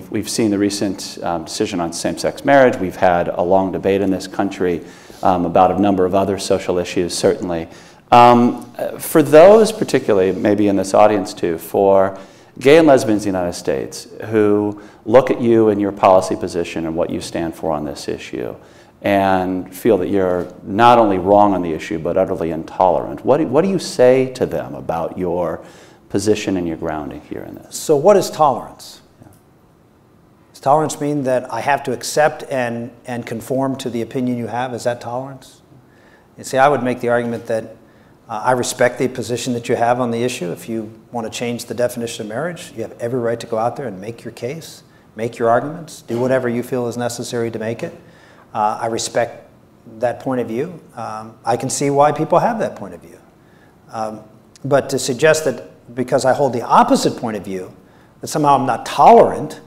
we've seen the recent decision on same-sex marriage. We've had a long debate in this country about a number of other social issues, certainly. For those particularly, maybe in this audience too, for gay and lesbians in the United States who look at you and your policy position and what you stand for on this issue and feel that you're not only wrong on the issue but utterly intolerant, what do you say to them about your position and your grounding here in this? So what is tolerance? Does tolerance mean that I have to accept and conform to the opinion you have? Is that tolerance? You see, I would make the argument that I respect the position that you have on the issue. If you want to change the definition of marriage, you have every right to go out there and make your case, make your arguments, do whatever you feel is necessary to make it. I respect that point of view. I can see why people have that point of view. But to suggest that because I hold the opposite point of view, that somehow I'm not tolerant,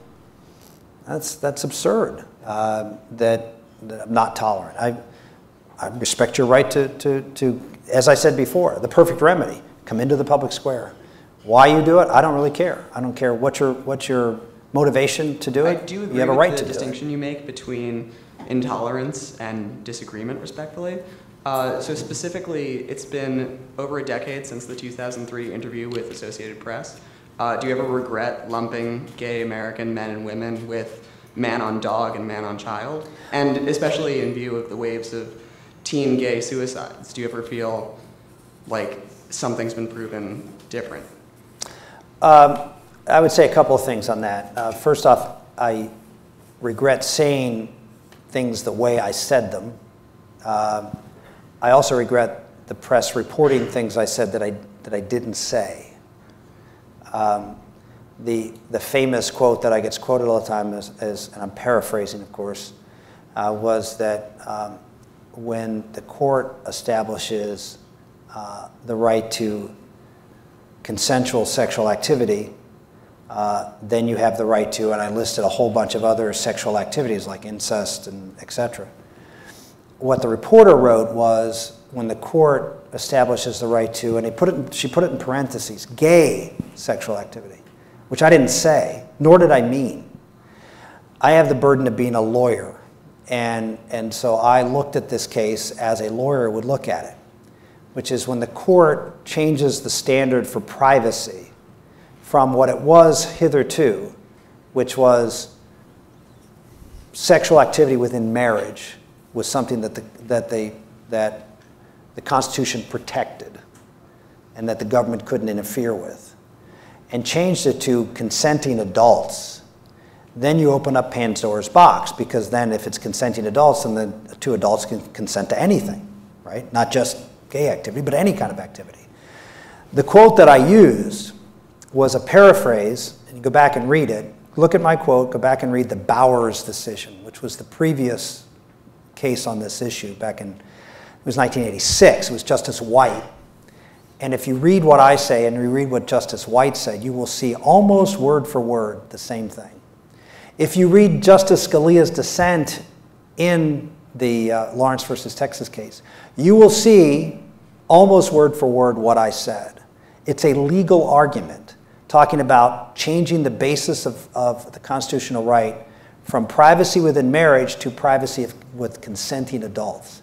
that's absurd, that I'm not tolerant. I respect your right to, as I said before, the perfect remedy, come into the public square. Why you do it, I don't really care. I don't care what's your motivation to do it. I do agree you have a right with to the do distinction you make between intolerance and disagreement, respectfully. So specifically, it's been over a decade since the 2003 interview with Associated Press. Do you ever regret lumping gay American men and women with man on dog and man on child? And especially in view of the waves of teen gay suicides, do you ever feel like something's been proven different? I would say a couple of things on that. First off, I regret saying things the way I said them. I also regret the press reporting things I said that I didn't say. The famous quote that I gets quoted all the time, and I'm paraphrasing, of course, was that when the court establishes the right to consensual sexual activity, then you have the right to, and I listed a whole bunch of other sexual activities like incest and etc. What the reporter wrote was, when the court establishes the right to, and she put it in parentheses, gay sexual activity, which I didn't say, nor did I mean. I have the burden of being a lawyer, and so I looked at this case as a lawyer would look at it, which is when the court changes the standard for privacy from what it was hitherto, which was sexual activity within marriage, was something that the Constitution protected and that the government couldn't interfere with, and changed it to consenting adults. Then you open up Pandora's box, because then if it's consenting adults, then the two adults can consent to anything, right? Not just gay activity, but any kind of activity. The quote that I used was a paraphrase, and you go back and read it. Look at my quote, go back and read the Bowers decision, which was the previous case on this issue back in, it was 1986. It was Justice White. And if you read what I say and you read what Justice White said, you will see almost word for word the same thing. If you read Justice Scalia's dissent in the Lawrence versus Texas case, you will see almost word for word what I said. It's a legal argument talking about changing the basis of the constitutional right from privacy within marriage to privacy with consenting adults.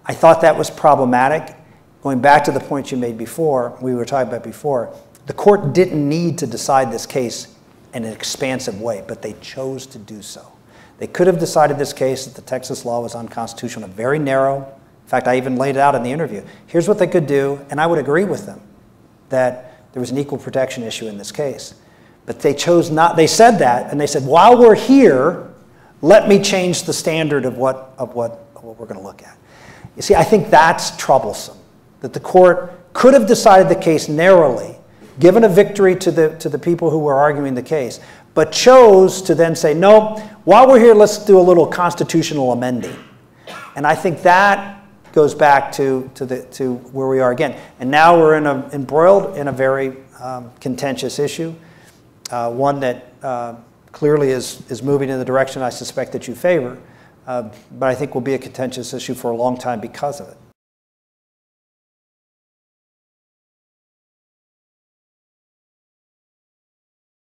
I thought that was problematic. Going back to the point you made before, we were talking about before, the court didn't need to decide this case in an expansive way, but they chose to do so. They could have decided this case that the Texas law was unconstitutional, very narrow. In fact, I even laid it out in the interview. Here's what they could do, and I would agree with them, that there was an equal protection issue in this case. But they chose not, they said that, and they said, while we're here, let me change the standard of what we're going to look at. You see, I think that's troublesome, that the court could have decided the case narrowly, given a victory to the people who were arguing the case, but chose to then say, no, while we're here, let's do a little constitutional amending. And I think that goes back to where we are again. And now we're embroiled in a very contentious issue, one that clearly is moving in the direction I suspect that you favor, but I think will be a contentious issue for a long time because of it.